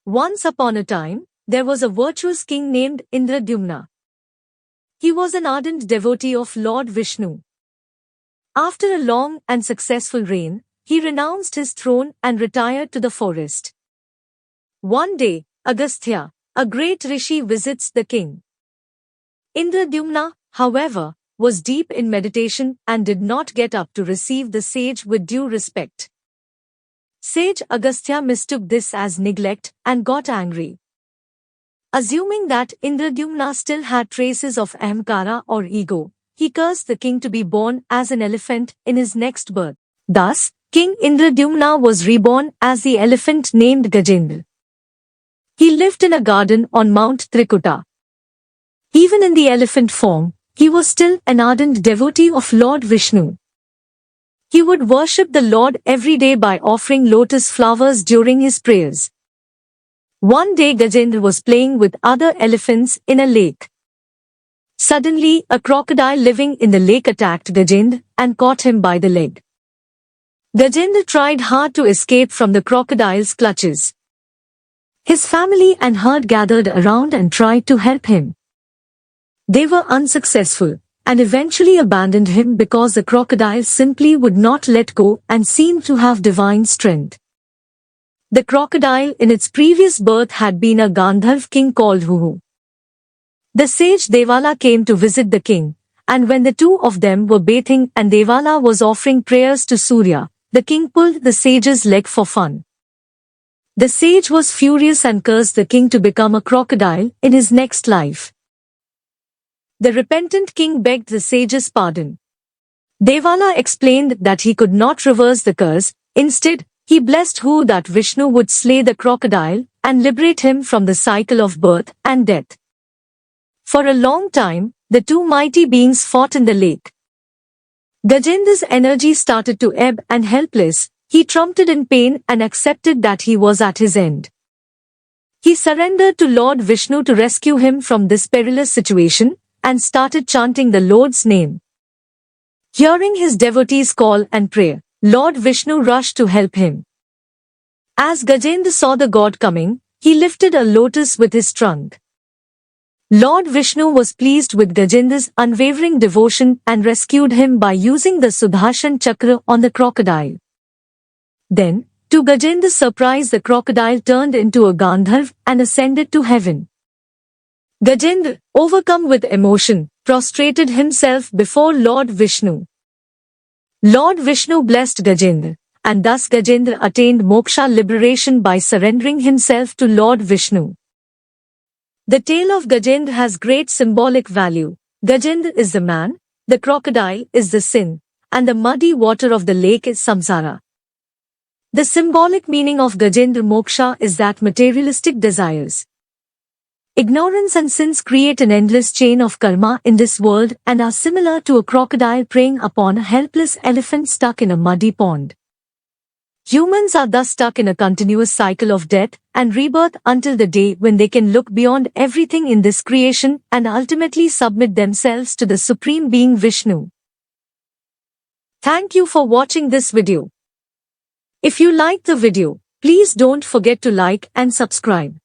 Once upon a time, there was a virtuous king named Indradyumna. He was an ardent devotee of Lord Vishnu. After a long and successful reign, he renounced his throne and retired to the forest. One day, Agastya, a great rishi, visits the king. Indradyumna, however, was deep in meditation and did not get up to receive the sage with due respect. Sage Agastya mistook this as neglect and got angry. Assuming that Indradyumna still had traces of ahamkara or ego, he cursed the king to be born as an elephant in his next birth. Thus, King Indradyumna was reborn as the elephant named Gajendra. He lived in a garden on Mount Trikuta. Even in the elephant form, he was still an ardent devotee of Lord Vishnu. He would worship the Lord every day by offering lotus flowers during his prayers. One day Gajendra was playing with other elephants in a lake. Suddenly, a crocodile living in the lake attacked Gajendra and caught him by the leg. Gajendra tried hard to escape from the crocodile's clutches. His family and herd gathered around and tried to help him. They were unsuccessful, and eventually abandoned him because the crocodile simply would not let go and seemed to have divine strength. The crocodile in its previous birth had been a Gandharv king called Huhu. The sage Devala came to visit the king, and when the two of them were bathing and Devala was offering prayers to Surya, the king pulled the sage's leg for fun. The sage was furious and cursed the king to become a crocodile in his next life. The repentant king begged the sage's pardon. Devala explained that he could not reverse the curse. Instead, he blessed Hu that Vishnu would slay the crocodile and liberate him from the cycle of birth and death. For a long time, the two mighty beings fought in the lake. Gajendra's energy started to ebb, and helpless, he trumpeted in pain and accepted that he was at his end. He surrendered to Lord Vishnu to rescue him from this perilous situation, and started chanting the Lord's name. Hearing his devotees' call and prayer, Lord Vishnu rushed to help him. As Gajendra saw the god coming, he lifted a lotus with his trunk. Lord Vishnu was pleased with Gajendra's unwavering devotion and rescued him by using the Sudarshan Chakra on the crocodile. Then, to Gajendra's surprise, the crocodile turned into a Gandharv and ascended to heaven. Gajendra, overcome with emotion, prostrated himself before Lord Vishnu. Lord Vishnu blessed Gajendra, and thus Gajendra attained moksha, liberation, by surrendering himself to Lord Vishnu. The tale of Gajendra has great symbolic value. Gajendra is the man, the crocodile is the sin, and the muddy water of the lake is samsara. The symbolic meaning of Gajendra Moksha is that materialistic desires, ignorance and sins create an endless chain of karma in this world and are similar to a crocodile preying upon a helpless elephant stuck in a muddy pond. Humans are thus stuck in a continuous cycle of death and rebirth until the day when they can look beyond everything in this creation and ultimately submit themselves to the Supreme Being Vishnu. Thank you for watching this video. If you liked the video, please don't forget to like and subscribe.